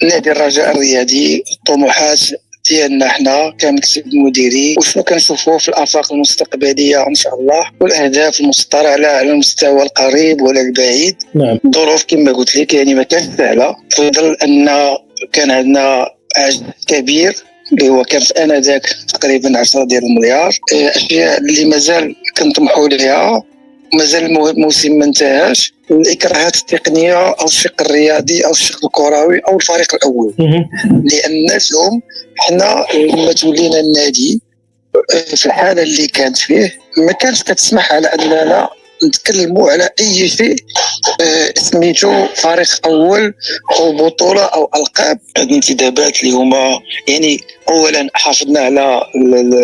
نادي الرجاء الرياضي الطموحات ديالنا حنا كمكتب مديري وشنو كنشوفوا في الافاق المستقبليه ان شاء الله والاهداف المسطره على المستوى القريب ولا البعيد. نعم. الظروف كما قلت لك يعني ما كانش سهله، في ظل ان كان عندنا عجز كبير اللي هو كان انذاك تقريبا 10 ديال المليار. اشياء اللي مازال كنطمحوا ليها، مازال الموسم ما انتهاش، الاكراهات التقنيه او الشق الرياضي او الشق الكروي او الفريق الاول. لان اليوم حنا لما تولينا النادي في الحاله اللي كانت فيه ما كانش كتسمح على اننا نتكلموا على اي شيء سميتو فريق اول او بطوله او القاب. الانتدابات اللي هما يعني اولا حافظنا على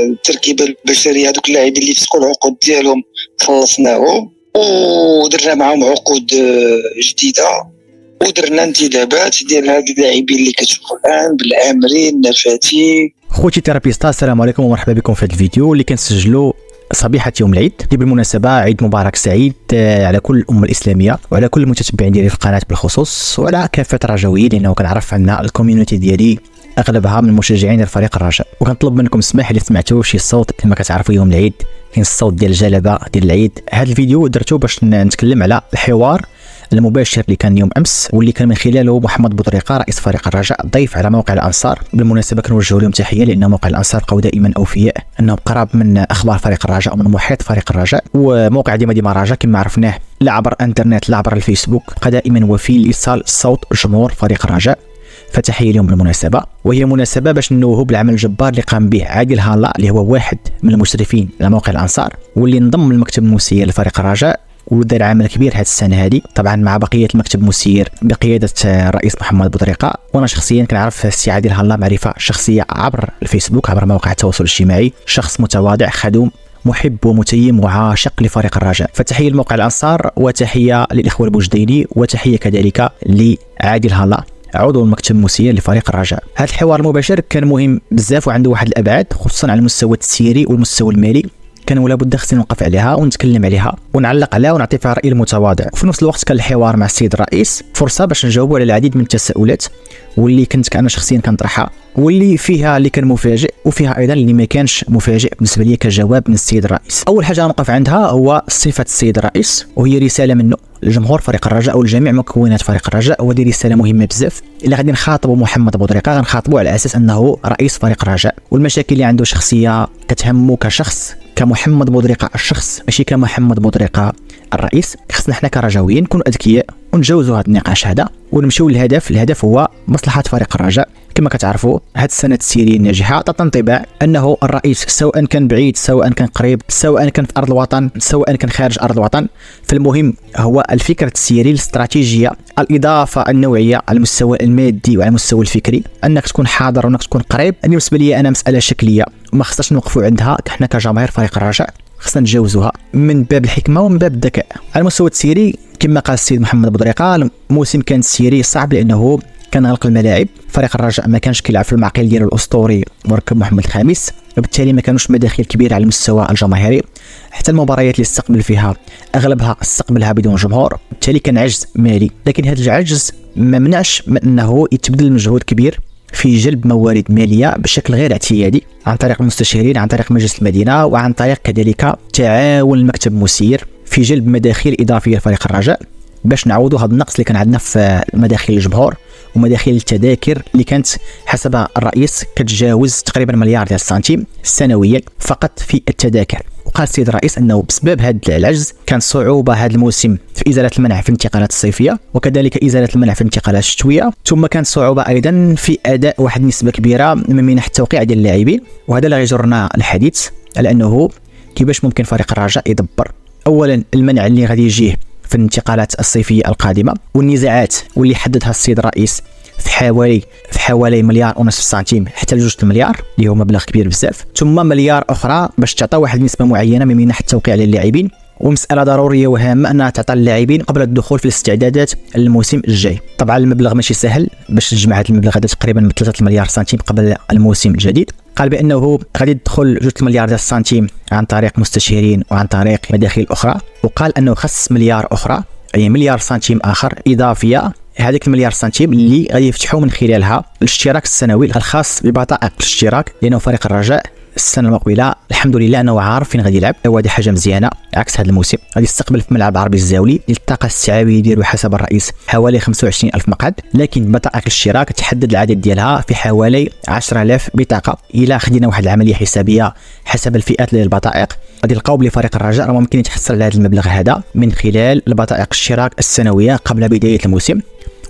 التركيبه البشريه، هذوك اللاعبين اللي فسقوا العقود ديالهم خلصناهم ودرنا معهم عقود جديده ودرنا انتدابات ديال هاد اللاعبين اللي كتشوفوا الان بالعامري النفاتي. خوتي تيرابيستا، السلام عليكم ومرحبا بكم في هذا الفيديو اللي كنسجلوا صبيحة يوم العيد، اللي بالمناسبة عيد مبارك سعيد على كل الأمة الإسلامية وعلى كل المتتبعين ديالي في القناة بالخصوص وعلى كافة الرجاويين، لأنه كنعرف عندنا الكوميونيتي ديالي أغلبها من مشجعين الفريق الرجاء. وكنطلب منكم السماح اللي سمعتوا شي صوت كما كتعرفوا يوم العيد كاين الصوت ديال الجلبة ديال العيد. هذا الفيديو درته باش نتكلم على الحوار المباشر اللي كان يوم امس واللي كان من خلاله محمد بوطريقه رئيس فريق الرجاء ضيف على موقع الانصار. بالمناسبه كنوجه لهم تحيه لان موقع الانصار بقاو دائما اوفياء، انهم قراب من اخبار فريق الرجاء ومن محيط فريق الرجاء، وموقع ديما رجاء كما عرفناه لا عبر الانترنت لا عبر الفيسبوك بقى دائما وفي لايصال صوت جمهور فريق الرجاء، فتحيه لهم بالمناسبه. وهي مناسبه باش نوهوا بالعمل الجبار اللي قام به عادل هالا اللي هو واحد من المشرفين على موقع الانصار واللي انضم للمكتب المسير لفريق الرجاء ودار عمل كبير هذه السنه هذه، طبعا مع بقيه المكتب المسير بقياده الرئيس محمد بوطريقه. وانا شخصيا كنعرف السي عادل هالا معرفه شخصيه عبر الفيسبوك عبر مواقع التواصل الاجتماعي، شخص متواضع خدوم محب ومتيم وعاشق لفريق الرجاء. فتحيه لموقع الانصار وتحيه للاخوه البوجديني وتحيه كذلك لعادل هالا عضو المكتب المسير لفريق الرجاء. هذا الحوار المباشر كان مهم بزاف وعنده واحد الابعاد خصوصا على المستوى التسييري والمستوى المالي، كان ولا بد خصني نوقف عليها ونتكلم عليها ونعلق عليها ونعطي فيها رايي المتواضع. وفي نفس الوقت كان الحوار مع السيد الرئيس فرصه باش نجاوبوا على العديد من التساؤلات واللي كنت انا شخصيا كنطرحها، واللي فيها اللي كان مفاجئ وفيها ايضا اللي ما كانش مفاجئ بالنسبه لي كجواب من السيد الرئيس. اول حاجه نوقف عندها هو صفه السيد الرئيس، وهي رساله منه لجمهور فريق الرجاء ولجميع مكونات فريق الرجاء، ودي رساله مهمه بزاف. اللي غادي نخاطبوا محمد بوطريقه غنخاطبوا على اساس انه رئيس فريق الرجاء، والمشاكل اللي عنده شخصيه كتهمه كشخص كمحمد بوطريقه الشخص ماشي كمحمد بوطريقه الرئيس. خصنا حنا كرجاويين نكونوا اذكياء ونجاوزوا هذا النقاش هذا ونمشيو للهدف. الهدف هو مصلحه فريق الرجاء. كما كتعرفوا هذه السنه التسييريه الناجحه تعطي انطباع انه الرئيس سواء كان بعيد سواء كان قريب سواء كان في ارض الوطن سواء كان خارج ارض الوطن، فالمهم هو الفكر التسييري الاستراتيجيه الاضافه النوعيه على المستوى المادي وعلى المستوى الفكري، انك تكون حاضر وانك تكون قريب. بالنسبه لي انا مساله شكليه وما خصناش نوقفوا عندها حنا كجماهير فريق الرجاء، خصنا نتجاوزوها من باب الحكمه ومن باب الذكاء. على المستوى التسييري كما قال السيد محمد بوطريقه الموسم كان تسييري صعب لانه كان غلق الملاعب، فريق الرجاء ما كانش كيلعب في المعقل ديالو الاسطوري مركب محمد الخامس، وبالتالي ما كانوش مداخيل كبيره على المستوى الجماهيري. حتى المباريات اللي استقبل فيها اغلبها استقبلها بدون جمهور، بالتالي كان عجز مالي. لكن هذا العجز ما منعش من انه يتبذل مجهود كبير في جلب موارد ماليه بشكل غير اعتيادي عن طريق المستشارين عن طريق مجلس المدينه وعن طريق كذلك تعاون المكتب المسير في جلب مداخيل اضافيه لفريق الرجاء باش نعوضوا هذا النقص اللي كان عندنا في مداخيل الجمهور ومداخيل التذاكر اللي كانت حسب الرئيس كتجاوز تقريبا مليار ديال السنتيم سنويا فقط في التذاكر. وقال السيد الرئيس انه بسبب هذا العجز كان صعوبه هذا الموسم في ازاله المنع في الانتقالات الصيفيه وكذلك ازاله المنع في الانتقالات الشتويه، ثم كان صعوبه ايضا في اداء واحد النسبه كبيره من منح التوقيع ديال اللاعبين. وهذا اللي غيجرنا الحديث على انه كيفاش ممكن فريق الرجاء يدبر اولا المنع اللي غادي يجيه في الانتقالات الصيفيه القادمه والنزاعات واللي حددها السيد الرئيس في حوالي مليار ونصف سنتيم حتى لجوج المليار اللي هو مبلغ كبير بزاف، ثم مليار اخرى باش تعطى واحد النسبه معينه من منح التوقيع للاعبين. ومساله ضروريه وهامه انها تعطى للاعبين قبل الدخول في الاستعدادات للموسم الجاي. طبعا المبلغ ماشي سهل باش تجمع هذا المبلغ هذا تقريبا 3 مليار سنتيم قبل الموسم الجديد. قال بانه غادي يدخل 2 مليار ديال السنتيم عن طريق مستشارين وعن طريق مداخيل اخرى، وقال انه خص مليار اخرى اي مليار سنتيم اخر اضافيه هذيك المليار سنتيم اللي غادي يفتحوا من خلالها الاشتراك السنوي الخاص ببطائق الاشتراك، لانه فريق الرجاء السنه المقبله الحمد لله انه عارف فين غادي يلعب، وهذه حاجه مزيانه. عكس هذا الموسم غادي يستقبل في ملعب عربي الزاولي الطاقه الاستيعابيه ديالو حسب الرئيس حوالي 25000 مقعد، لكن بطائق الاشتراك تحدد العدد ديالها في حوالي 10000 بطاقه. الى خدينا واحد العمليه حسابيه حسب الفئات ديال البطائق غادي نلقاو بلي فريق الرجاء راه ممكن يتحصل على هذا المبلغ هذا من خلال البطائق الاشتراك السنويه قبل بدايه الموسم.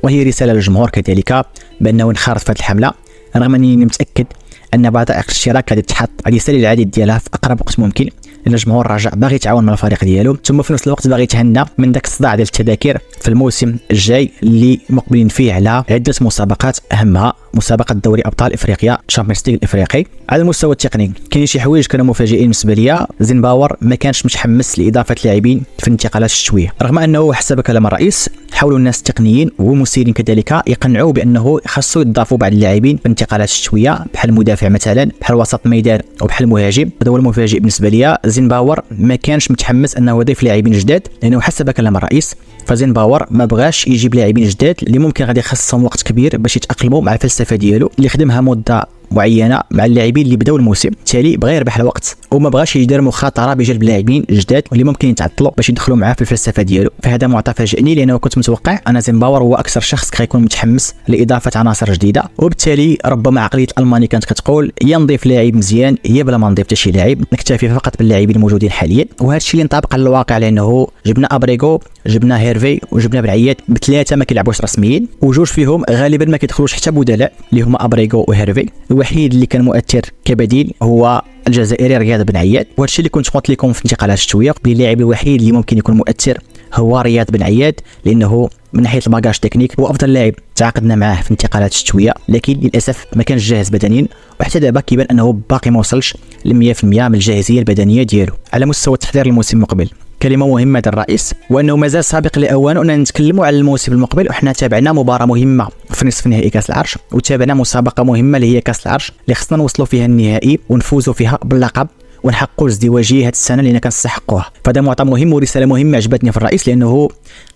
وهي رساله للجمهور كذلك بانه ينخرط في هذه الحمله، رغم انني متاكد ان بطائق الاشتراك غادي تحط غادي يسالي العدد ديالها في اقرب وقت ممكن، لان جمهور الرجاء باغي يتعاون مع الفريق ديالو، ثم في نفس الوقت باغي يتهنى من داك الصداع ديال التذاكر في الموسم الجاي اللي مقبلين فيه على عده مسابقات، اهمها مسابقه دوري ابطال افريقيا تشامبيونز ليغ الافريقي. على المستوى التقني كاين شي حوايج كانوا مفاجئين بالنسبه ليا. زيمباور ما كانش متحمس لاضافه لاعبين في الانتقالات الشتويه، رغم انه حسب كلام الرئيس حاولوا الناس التقنيين والمسيرين كذلك يقنعوا بانه خاصو يضافوا بعض اللاعبين في الانتقالات الشتويه، بحال مدافع مثلا، بحال وسط ميدان، وبحال مهاجم. هذا هو المفاجئ بالنسبه ليا. زيمباور ما كانش متحمس انه يضيف لاعبين جداد، لانه حسب كلام الرئيس فزيمباور ما بغاش يجيب لاعبين جداد اللي ممكن غادي يخصهم وقت كبير باش يتاقلموا مع الفلسفه ديالو اللي خدمها مده معينه مع اللاعبين اللي بداو الموسم، بالتالي بغى يربح الوقت وما بغاش يدير مخاطره بجلب لاعبين جداد اللي ممكن يتعطلوا باش يدخلوا معاه في الفلسفه ديالو. فهذا معطى فاجئني، لانه كنت متوقع ان زيمباور هو اكثر شخص غيكون متحمس لاضافه عناصر جديده، وبالتالي ربما عقليه الالماني كانت كتقول يا نضيف لاعب مزيان يا بلا ما نضيف حتى شي لاعب، نكتفي فقط باللاعبين الموجودين حاليا. وهذا الشيء اللي ينطبق على الواقع، لانه جبنا ابريغو، جبنا هيرفي، وجبنا بالعياد بثلاثه ما كيلعبوش رسميين، وجوج فيهم غالبا ما كيدخلوش حتى بدلاء اللي هما ابريغو وهيرفي. الوحيد اللي كان مؤثر كبديل هو الجزائري رياض بن عياد، وهذا الشيء اللي كنت قلت لكم في الانتقالات الشتويه بلي اللاعب الوحيد اللي ممكن يكون مؤثر هو رياض بن عياد، لانه من ناحيه الباجاج تكنيك هو افضل لاعب تعاقدنا معاه في الانتقالات الشتويه، لكن للاسف ما كانش جاهز بدنيا، وحتى دابا كيبان انه باقي ما وصلش ل 100% من الجاهزيه البدنيه ديالو. على مستوى التحضير للموسم المقبل كلمه مهمه ديال الرئيس، وانه مازال سابق لاوانه ان نتكلموا على الموسم المقبل، وحنا تابعنا مباراه مهمه في نصف نهائي كاس العرش، وتابعنا مسابقه مهمه اللي هي كاس العرش اللي خصنا نوصلوا فيها النهائي ونفوزوا فيها باللقب ونحققوا الازدواجيه هذه السنه اللي كنستحقوها. فهذا معطى مهم ورساله مهمه عجبتني في الرئيس، لانه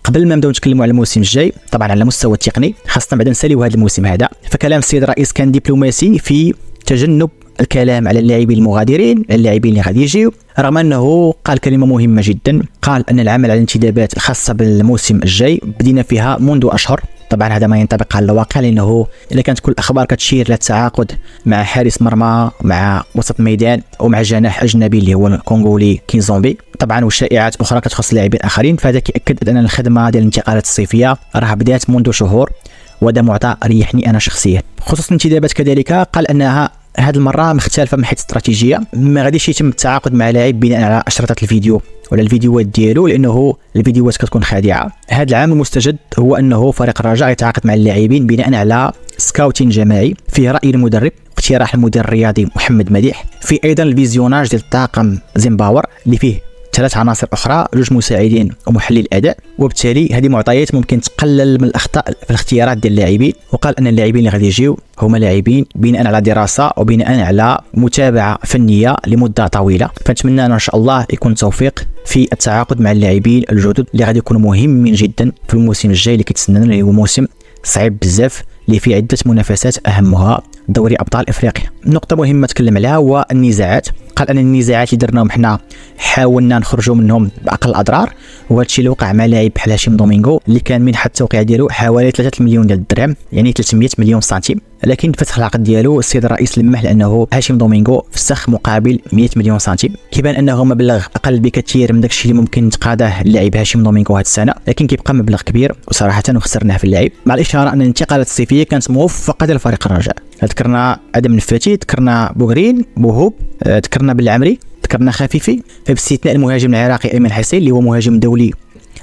قبل ما نبداو نتكلموا على الموسم الجاي طبعا على المستوى التقني خاصنا بعدا نساليو هذا الموسم هذا، فكلام السيد الرئيس كان دبلوماسي في تجنب الكلام على اللاعبين المغادرين، اللاعبين اللي غادي يجيو، رغم انه قال كلمه مهمه جدا، قال ان العمل على الانتدابات الخاصه بالموسم الجاي بدينا فيها منذ اشهر. طبعا هذا ما ينطبق على الواقع، لانه اذا كانت كل الاخبار كتشير للتعاقد مع حارس مرمى، مع وسط ميدان، ومع جناح اجنبي اللي هو الكونغولي كينزومبي طبعا، وشائعات اخرى كتخص لاعبين اخرين، فهذا كيأكد ان الخدمه ديال الانتقالات الصيفيه راه بدات منذ شهور، وهذا معطى ريحني انا شخصيا. بخصوص الانتدابات كذلك قال انها هذه المره مختلفه من حيث استراتيجيه، ما غاديش يتم التعاقد مع لاعب بناء على اشرطه الفيديو ولا الفيديوهات ديالو، لانه الفيديوهات كتكون خادعه. هذا العام المستجد هو انه فريق الرجاء يتعاقد مع اللاعبين بناء على سكاوتين جماعي فيه راي المدرب، اقتراح المدير الرياضي محمد مديح، في ايضا الفيزيوناج ديال طاقم زيمباور اللي فيه 3 عناصر اخرى، 2 مساعدين ومحلل اداء، وبالتالي هذه معطيات ممكن تقلل من الاخطاء في الاختيارات ديال اللاعبين. وقال ان اللاعبين اللي غادي يجيو هما لاعبين بناء على دراسه وبناء على متابعه فنيه لمده طويله، فنتمنى ان شاء الله يكون توفيق في التعاقد مع اللاعبين الجدد اللي غادي يكونوا مهمين جدا في الموسم الجاي اللي كيتسنانا، اللي هو موسم صعيب بزاف اللي فيه عده منافسات اهمها دوري ابطال افريقيا. نقطه مهمه تكلم عليها هو النزاعات. قال ان النزاعات اللي درناهم حنا حاولنا نخرجوا منهم باقل الاضرار، وهذا الشيء اللي وقع مع لاعب بحال هاشم دومينغو اللي كان منحه التوقيع ديالو حوالي 3 مليون ديال الدرهم، يعني 300 مليون سنتيم، لكن فتح العقد ديالو السيد الرئيس لمح لانه هاشم دومينغو فسخ مقابل 100 مليون سنتيم. كيبان انه مبلغ اقل بكثير من داكشي اللي ممكن يتقاضاه اللاعب هاشم دومينغو هذه السنه، لكن كيبقى مبلغ كبير وصراحه وخسرناه في اللاعب، مع الاشاره ان الانتقالات الصيفيه كانت موفقه ديال فريق الرجاء. ذكرنا ادم النفاتي، ذكرنا بوغرين، بوهوب، ذكرنا بالعمري، ذكرنا خفيفي، فباستثناء المهاجم العراقي ايمن حسين اللي هو مهاجم دولي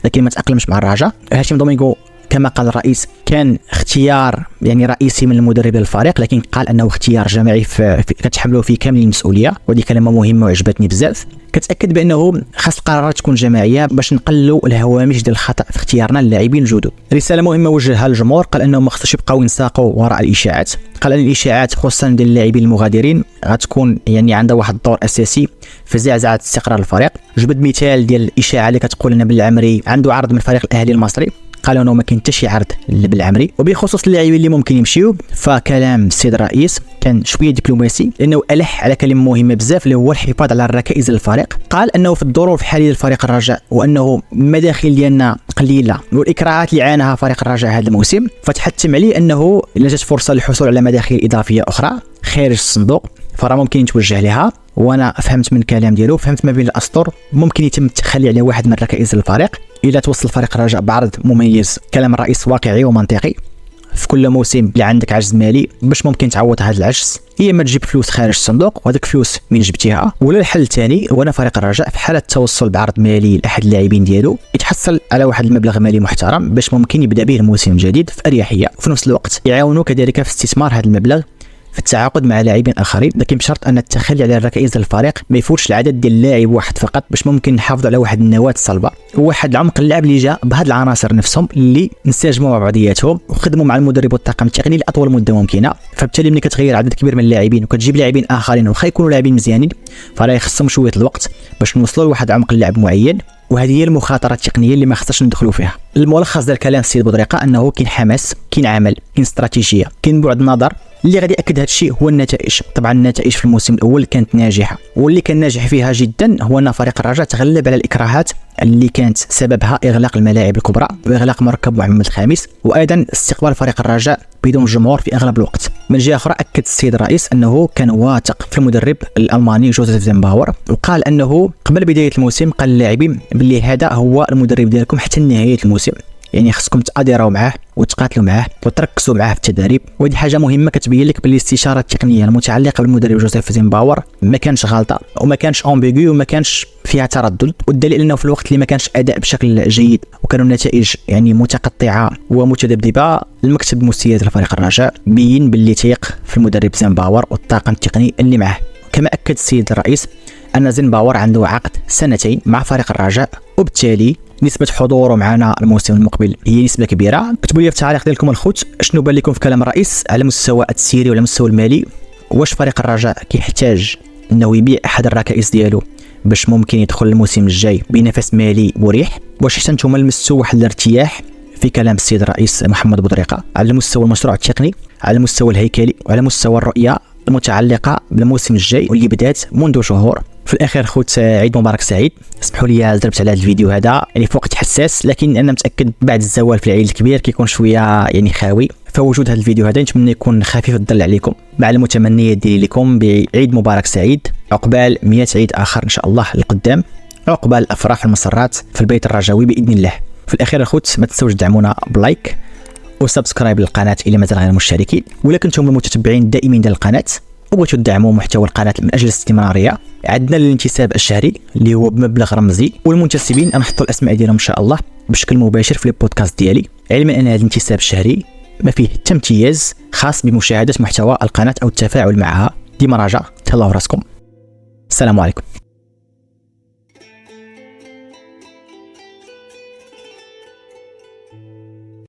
لكن ما تاقلمش مع الرجاء. هاشم دومينغو كما قال الرئيس كان اختيار يعني رئيسي من المدرب الفريق، لكن قال انه اختيار جماعي كتحملوا فيه كامل المسؤوليه، ودي كلمه مهمه وعجبتني بزاف. كتاكد بانه خاص القرارات تكون جماعيه باش نقللوا الهوامش ديال الخطا في اختيارنا للاعبين الجدد. رساله مهمه وجهها للجمهور، قال انه ما خصوش يبقاو ينساقوا وراء الاشاعات. قال ان الاشاعات خصوصا ديال اللاعبين المغادرين غتكون يعني عندها واحد الدور اساسي في زعزعه استقرار الفريق. جبد مثال ديال الاشاعه اللي كتقول ان بالعمري عنده عرض من فريق الاهلي المصري، قالوا انه ما كاين حتى شي عرض بالعمري. وبخصوص اللاعبين اللي ممكن يمشيو، فكلام السيد الرئيس كان شويه دبلوماسي، لانه الح على كلمه مهمه بزاف اللي هو الحفاظ على الركائز الفريق. قال انه في الظروف الحاليه للفريق الرجاء، وانه المداخيل ديالنا قليله والاكراهات اللي عاناها فريق الرجاء هذا الموسم، فتحتم عليه انه الا جات فرصه للحصول على مداخيل اضافيه اخرى خارج الصندوق فراه ممكن يتوجه لها. وانا فهمت من الكلام ديالو، فهمت ما بين الاسطر ممكن يتم التخلي على واحد من ركائز الفريق الا توصل فريق الرجاء بعرض مميز. كلام الرئيس واقعي ومنطقي. في كل موسم اللي عندك عجز مالي باش ممكن تعوض هذا العجز، هي ما تجيب فلوس خارج الصندوق، وهذيك فلوس من جبتيها. ولا الحل الثاني هو ان فريق الرجاء في حاله التوصل بعرض مالي لاحد اللاعبين ديالو يتحصل على واحد المبلغ مالي محترم باش ممكن يبدا به الموسم الجديد في اريحيه، وفي نفس الوقت يعاونوا كذلك في استثمار هذا المبلغ في التعاقد مع لاعبين اخرين، لكن بشرط ان التخلي على الركائز الفريق ما يفوتش العدد ديال اللاعب واحد فقط باش ممكن نحافظوا على واحد النواه صلبه وواحد العمق اللعب اللي جاء بهاد العناصر نفسهم اللي انسجموا مع بعضياتهم وخدموا مع المدرب والطاقم التقني لاطول مده ممكنه. فبالتالي ملي كتغير عدد كبير من اللاعبين وكتجيب لاعبين اخرين واخا يكونوا لاعبين مزيانين، فراه يخصهم شويه الوقت باش نوصلوا لواحد عمق اللعب معين، وهذه هي المخاطره التقنيه اللي ما خصناش ندخلوا فيها. الملخص ديال كلام السيد بودريقه انه كاين حماس، كاين عمل، كاين استراتيجيه، كاين بعد نظر. اللي غادي ياكد هذا الشيء هو النتائج. طبعا النتائج في الموسم الاول كانت ناجحه، واللي كان ناجح فيها جدا هو ان فريق الرجاء تغلب على الاكراهات اللي كانت سببها اغلاق الملاعب الكبرى واغلاق مركب محمد الخامس، وايضا استقبال فريق الرجاء بدون جمهور في اغلب الوقت. من جهه اخرى اكد السيد الرئيس انه كان واثق في المدرب الالماني جوزيف زيمباور، وقال انه قبل بدايه الموسم قال للاعبين باللي هذا هو المدرب ديالكم حتى نهايه الموسم، يعني خصكم تاديروا معاه وتقاتلوا معاه وتركزوا معاه في التدريب. وهذه حاجه مهمه كتبين لك باللي الاستشاره التقنيه المتعلقه بالمدرب جوزيف زيمباور ما كانش غلطه وما كانش امبيغي وما كانش فيها تردد، والدليل انه في الوقت اللي ما كانش اداء بشكل جيد وكانوا النتائج يعني متقطعه ومتذبذبه، المكتب المسير لفريق الرجاء بين باللي تيق في المدرب زيمباور والطاقم التقني اللي معاه. كما اكد السيد الرئيس ان زيمباور عنده عقد 2 سنين مع فريق الرجاء، وبالتالي نسبة حضوره معنا الموسم المقبل هي نسبة كبيرة. كتبوا لي في التعليق ديالكم الخوت شنو بان لكم في كلام الرئيس على المستوى التسييري وعلى المستوى المالي. واش فريق الرجاء كيحتاج انه يبيع احد الركائز ديالو باش ممكن يدخل الموسم الجاي بنفس مالي مريح؟ واش حتى نتوما لمستوا واحد الارتياح في كلام السيد الرئيس محمد بودريقه على مستوى المشروع التقني، على المستوى الهيكلي، وعلى مستوى الرؤيه المتعلقه بالموسم الجاي واللي بدات منذ شهور؟ في الاخير خوت عيد مبارك سعيد. اسمحوا لي زربت على هذا الفيديو هذا يعني في وقت حساس، لكن انا متاكد بعد الزوال في العيد الكبير كيكون شويه يعني خاوي، فوجود هذا الفيديو هذا نتمنى يكون خفيف الظل عليكم، مع المتمنيات ديالي لكم بعيد مبارك سعيد، عقبال 100 عيد اخر ان شاء الله للقدام، عقبال الافراح والمسرات في البيت الرجاوي باذن الله. في الاخير اخوت ما تنسوش تدعمونا بلايك وسبسكرايب للقناه الى مازال غير مشتركين، ولا كنتم المتتبعين الدائمين ديال القناه وبغيتوا تدعموا محتوى القناه من اجل الاستمراريه، عندنا الانتساب الشهري اللي هو بمبلغ رمزي، والمنتسبين نحطوا الاسماء ديالهم ان شاء الله بشكل مباشر في البودكاست ديالي، علما ان هذا الانتساب الشهري ما فيه حتى امتياز خاص بمشاهده محتوى القناه او التفاعل معها. ديما رجاء تهلاو راسكم. السلام عليكم.